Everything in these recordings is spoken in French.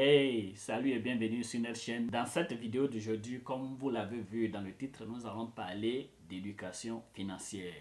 Hey, salut et bienvenue sur notre chaîne. Dans cette vidéo d'aujourd'hui, comme vous l'avez vu dans le titre, nous allons parler d'éducation financière.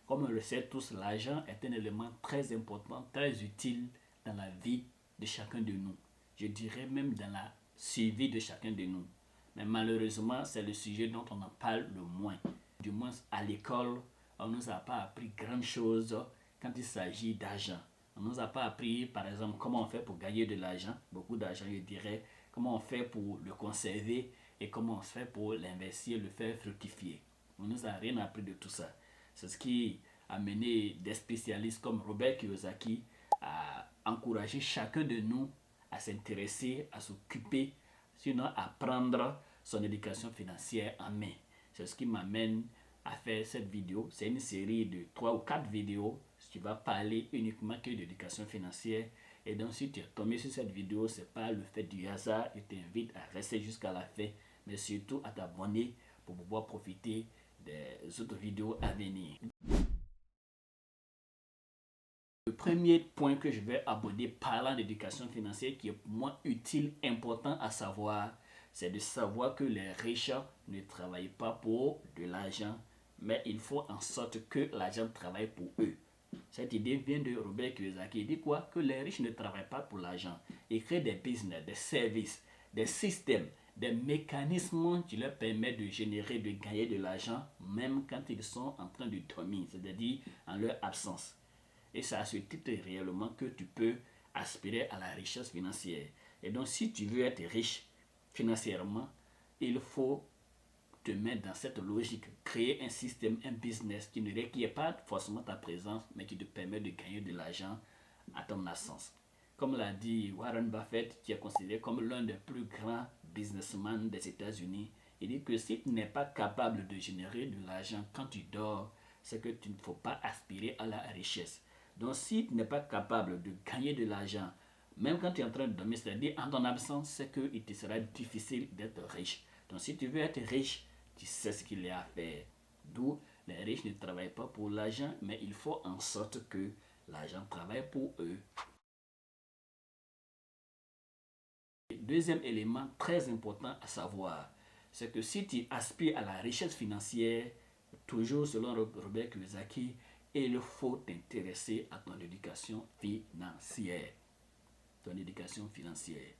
Comme on le sait tous, l'argent est un élément très important, très utile dans la vie de chacun de nous. Je dirais même dans la survie de chacun de nous. Mais malheureusement, c'est le sujet dont on en parle le moins. Du moins à l'école, on ne nous a pas appris grand chose quand il s'agit d'argent. On ne nous a pas appris, par exemple, comment on fait pour gagner de l'argent, beaucoup d'argent, je dirais, comment on fait pour le conserver et comment on fait pour l'investir, le faire fructifier. On ne nous a rien appris de tout ça. C'est ce qui a mené des spécialistes comme Robert Kiyosaki à encourager chacun de nous à s'intéresser, à s'occuper, sinon à prendre son éducation financière en main. C'est ce qui m'amène à faire cette vidéo. C'est une série de 3 ou 4 vidéos qui va parler uniquement que d'éducation financière. Et donc si tu es tombé sur cette vidéo, ce n'est pas le fait du hasard. Je t'invite à rester jusqu'à la fin, mais surtout à t'abonner pour pouvoir profiter des autres vidéos à venir. Le premier point que je vais aborder parlant d'éducation financière qui est pour moi utile, important à savoir, c'est de savoir que les riches ne travaillent pas pour de l'argent, mais il faut en sorte que l'argent travaille pour eux. Cette idée vient de Robert Kiyosaki. Il dit quoi? Que les riches ne travaillent pas pour l'argent. Ils créent des business, des services, des systèmes, des mécanismes qui leur permettent de générer, de gagner de l'argent, même quand ils sont en train de dormir, c'est-à-dire en leur absence. Et c'est à ce titre réellement que tu peux aspirer à la richesse financière. Et donc, si tu veux être riche financièrement, il faut te mettre dans cette logique, créer un système, un business qui ne requiert pas forcément ta présence, mais qui te permet de gagner de l'argent à ton absence. Comme l'a dit Warren Buffett, qui est considéré comme l'un des plus grands businessmen des États-Unis, il dit que si tu n'es pas capable de générer de l'argent quand tu dors, c'est que tu ne faut pas aspirer à la richesse. Donc si tu n'es pas capable de gagner de l'argent, même quand tu es en train de dormir, c'est-à-dire en ton absence, c'est qu'il te sera difficile d'être riche. Donc si tu veux être riche, tu sais ce qu'il y a à faire. D'où les riches ne travaillent pas pour l'argent, mais il faut en sorte que l'argent travaille pour eux. Deuxième élément très important à savoir, c'est que si tu aspires à la richesse financière, toujours selon Robert Kiyosaki, il faut t'intéresser à ton éducation financière. Ton éducation financière.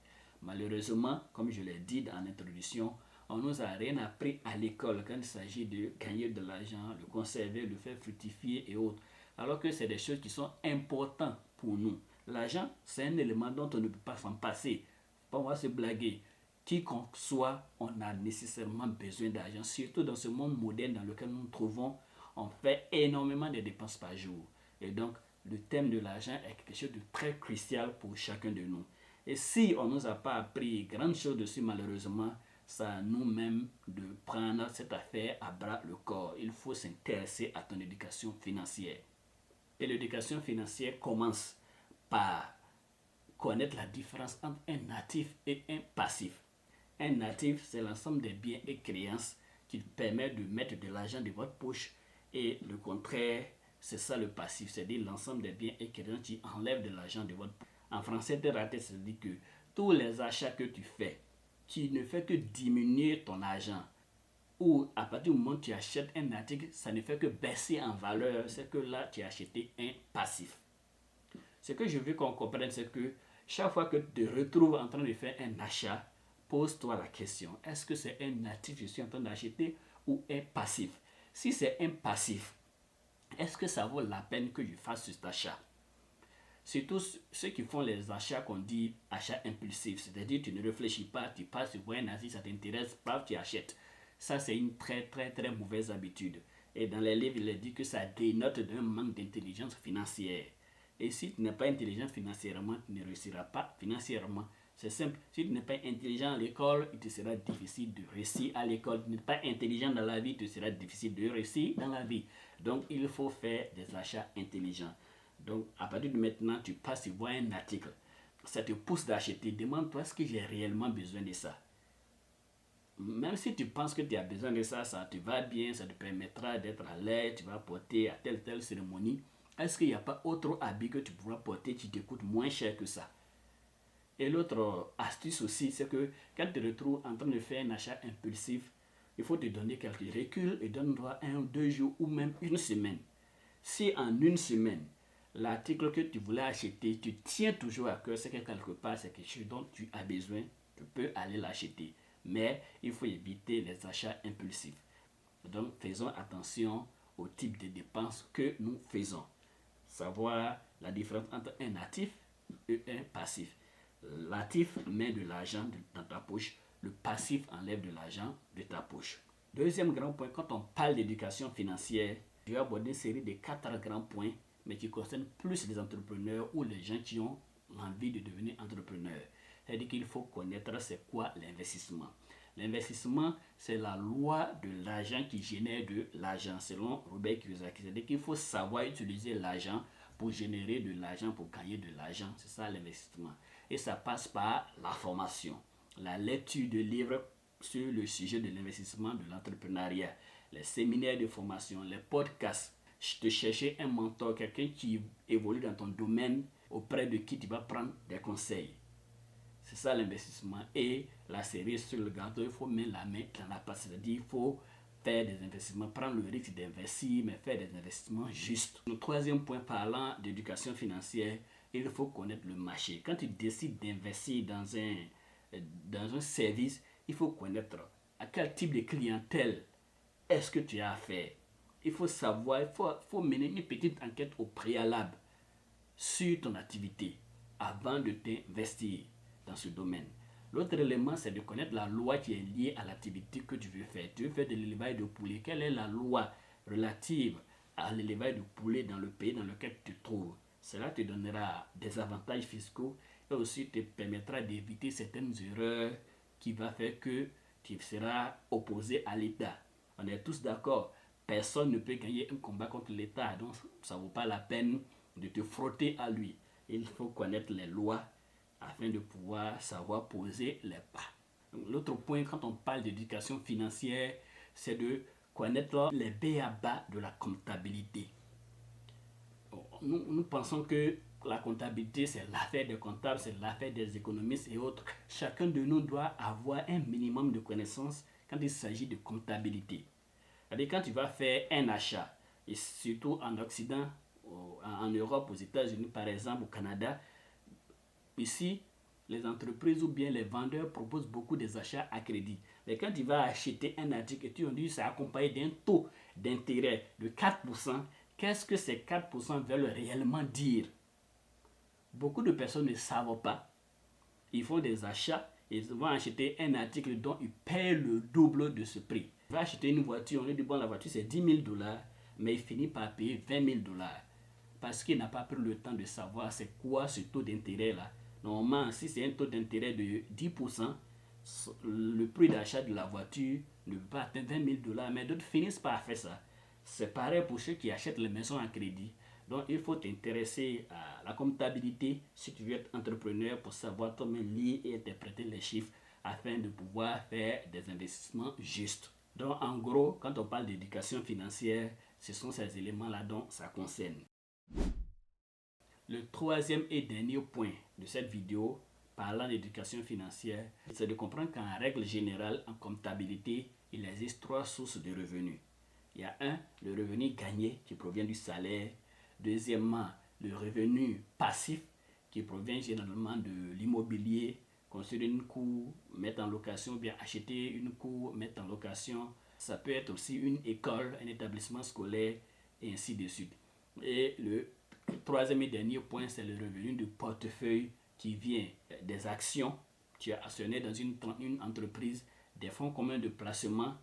Malheureusement, comme je l'ai dit dans l'introduction, on ne nous a rien appris à l'école quand il s'agit de gagner de l'argent, le conserver, le faire fructifier et autres. Alors que c'est des choses qui sont importantes pour nous. L'argent, c'est un élément dont on ne peut pas s'en passer. On va se blaguer. Quiconque soit, on a nécessairement besoin d'argent. Surtout dans ce monde moderne dans lequel nous nous trouvons, on fait énormément de dépenses par jour. Et donc, le thème de l'argent est quelque chose de très crucial pour chacun de nous. Et si on ne nous a pas appris grand chose dessus, malheureusement, c'est à nous-mêmes de prendre cette affaire à bras le corps. Il faut s'intéresser à ton éducation financière. Et l'éducation financière commence par connaître la différence entre un actif et un passif. Un actif, c'est l'ensemble des biens et créances qui permet de mettre de l'argent de votre poche, et le contraire, c'est ça le passif, c'est-à-dire l'ensemble des biens et créances qui enlèvent de l'argent de votre poche. En français, c'est-à-dire que tous les achats que tu fais, qui ne fait que diminuer ton argent, ou à partir du moment où tu achètes un article, ça ne fait que baisser en valeur, c'est que là, tu as acheté un passif. Ce que je veux qu'on comprenne, c'est que chaque fois que tu te retrouves en train de faire un achat, pose-toi la question, est-ce que c'est un actif que je suis en train d'acheter ou un passif? Si c'est un passif, est-ce que ça vaut la peine que je fasse cet achat? Surtout ceux qui font les achats qu'on dit achats impulsifs, c'est-à-dire tu ne réfléchis pas, tu passes sur un article, ça t'intéresse, paf, tu achètes. Ça, c'est une très mauvaise habitude. Et dans les livres, il est dit que ça dénote d'un manque d'intelligence financière. Et si tu n'es pas intelligent financièrement, tu ne réussiras pas financièrement. C'est simple. Si tu n'es pas intelligent à l'école, il te sera difficile de réussir à l'école. Si tu n'es pas intelligent dans la vie, il te sera difficile de réussir dans la vie. Donc, il faut faire des achats intelligents. Donc, à partir de maintenant, tu passes, tu vois un article. Ça te pousse d'acheter. Demande-toi, est-ce que j'ai réellement besoin de ça? Même si tu penses que tu as besoin de ça, ça te va bien, ça te permettra d'être à l'aise, tu vas porter à telle cérémonie. Est-ce qu'il n'y a pas autre habit que tu pourras porter qui te coûte moins cher que ça? Et l'autre astuce aussi, c'est que quand tu te retrouves en train de faire un achat impulsif, il faut te donner quelques reculs et donne-toi 1 ou 2 jours ou même une semaine. Si en une semaine, l'article que tu voulais acheter, tu tiens toujours à cœur, c'est que quelque part, c'est quelque chose dont tu as besoin, tu peux aller l'acheter. Mais il faut éviter les achats impulsifs. Donc, faisons attention au type de dépenses que nous faisons. Savoir la différence entre un actif et un passif. L'actif met de l'argent dans ta poche, le passif enlève de l'argent de ta poche. Deuxième grand point, quand on parle d'éducation financière, je vais aborder une série de 4 grands points, mais qui concernent plus les entrepreneurs ou les gens qui ont envie de devenir entrepreneurs. C'est-à-dire qu'il faut connaître c'est quoi l'investissement. L'investissement, c'est la loi de l'argent qui génère de l'argent, selon Robert Kiyosaki. C'est-à-dire qu'il faut savoir utiliser l'argent pour générer de l'argent, pour gagner de l'argent. C'est ça l'investissement. Et ça passe par la formation, la lecture de livres sur le sujet de l'investissement, de l'entrepreneuriat, les séminaires de formation, les podcasts. Je te chercher un mentor, quelqu'un qui évolue dans ton domaine, auprès de qui tu vas prendre des conseils. C'est ça l'investissement. Et la série sur le gâteau, il faut mettre la main dans la pâte. C'est-à-dire qu'il faut faire des investissements, prendre le risque d'investir, mais faire des investissements justes. Le troisième point, parlant d'éducation financière, il faut connaître le marché. Quand tu décides d'investir dans un service, il faut connaître à quel type de clientèle est-ce que tu as affaire. Il faut savoir, il faut mener une petite enquête au préalable sur ton activité avant de t'investir dans ce domaine. L'autre élément, c'est de connaître la loi qui est liée à l'activité que tu veux faire. Tu veux faire de l'élevage de poulet. Quelle est la loi relative à l'élevage de poulet dans le pays dans lequel tu te trouves? Cela te donnera des avantages fiscaux et aussi te permettra d'éviter certaines erreurs qui vont faire que tu seras opposé à l'État. On est tous d'accord. Personne ne peut gagner un combat contre l'État. Donc, ça ne vaut pas la peine de te frotter à lui. Il faut connaître les lois afin de pouvoir savoir poser les pas. L'autre point, quand on parle d'éducation financière, c'est de connaître les b.a.-ba de la comptabilité. Nous pensons que la comptabilité, c'est l'affaire des comptables, c'est l'affaire des économistes et autres. Chacun de nous doit avoir un minimum de connaissances quand il s'agit de comptabilité. C'est-à-dire quand tu vas faire un achat, et surtout en Occident, en Europe, aux États-Unis par exemple, au Canada, ici, les entreprises ou bien les vendeurs proposent beaucoup des achats à crédit. Mais quand tu vas acheter un article et tu as dit c'est accompagné d'un taux d'intérêt de 4%, qu'est-ce que ces 4% veulent réellement dire? Beaucoup de personnes ne savent pas. Ils font des achats, ils vont acheter un article dont ils paient le double de ce prix. Il va acheter une voiture, on lui dit bon la voiture c'est 10 000 $, mais il finit par payer 20 000 $. Parce qu'il n'a pas pris le temps de savoir c'est quoi ce taux d'intérêt là. Normalement, si c'est un taux d'intérêt de 10%, le prix d'achat de la voiture ne peut pas atteindre 20 000 $, mais d'autres finissent par faire ça. C'est pareil pour ceux qui achètent les maisons en crédit. Donc, il faut t'intéresser à la comptabilité si tu veux être entrepreneur pour savoir comment lire et interpréter les chiffres afin de pouvoir faire des investissements justes. Donc, en gros, quand on parle d'éducation financière, ce sont ces éléments-là dont ça concerne. Le troisième et dernier point de cette vidéo, parlant d'éducation financière, c'est de comprendre qu'en règle générale, en comptabilité, il existe 3 sources de revenus. Il y a le revenu gagné qui provient du salaire. Deuxièmement, le revenu passif qui provient généralement de l'immobilier, construire une cour, mettre en location, bien acheter une cour, mettre en location. Ça peut être aussi une école, un établissement scolaire et ainsi de suite. Et le troisième et dernier point, c'est le revenu de portefeuille qui vient des actions. Tu es actionnaire dans une entreprise, des fonds communs de placement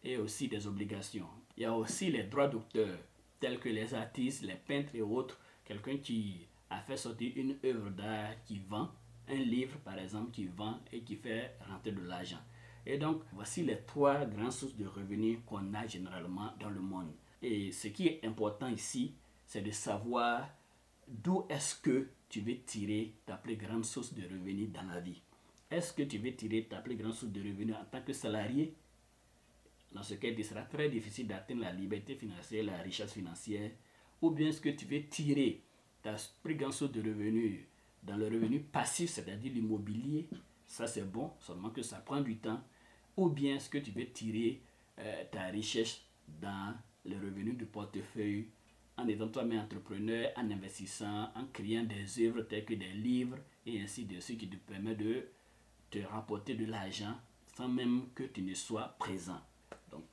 et aussi des obligations. Il y a aussi les droits d'auteur, tels que les artistes, les peintres et autres. Quelqu'un qui a fait sortir une œuvre d'art qui vend, un livre par exemple qui vend et qui fait rentrer de l'argent. Et donc, voici les 3 grandes sources de revenus qu'on a généralement dans le monde. Et ce qui est important ici, c'est de savoir d'où est-ce que tu veux tirer ta plus grande source de revenus dans la vie. Est-ce que tu veux tirer ta plus grande source de revenus en tant que salarié? Dans ce cas, il sera très difficile d'atteindre la liberté financière, la richesse financière. Ou bien est-ce que tu veux tirer ta plus grande source de revenus dans le revenu passif, c'est-à-dire l'immobilier, ça c'est bon, seulement que ça prend du temps. Ou bien est-ce que tu veux tirer ta richesse dans le revenu du portefeuille en étant toi-même entrepreneur, en investissant, en créant des œuvres telles que des livres et ainsi de suite qui te permet de te rapporter de l'argent sans même que tu ne sois présent. Donc,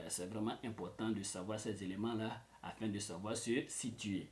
c'est vraiment important de savoir ces éléments-là afin de savoir se situer.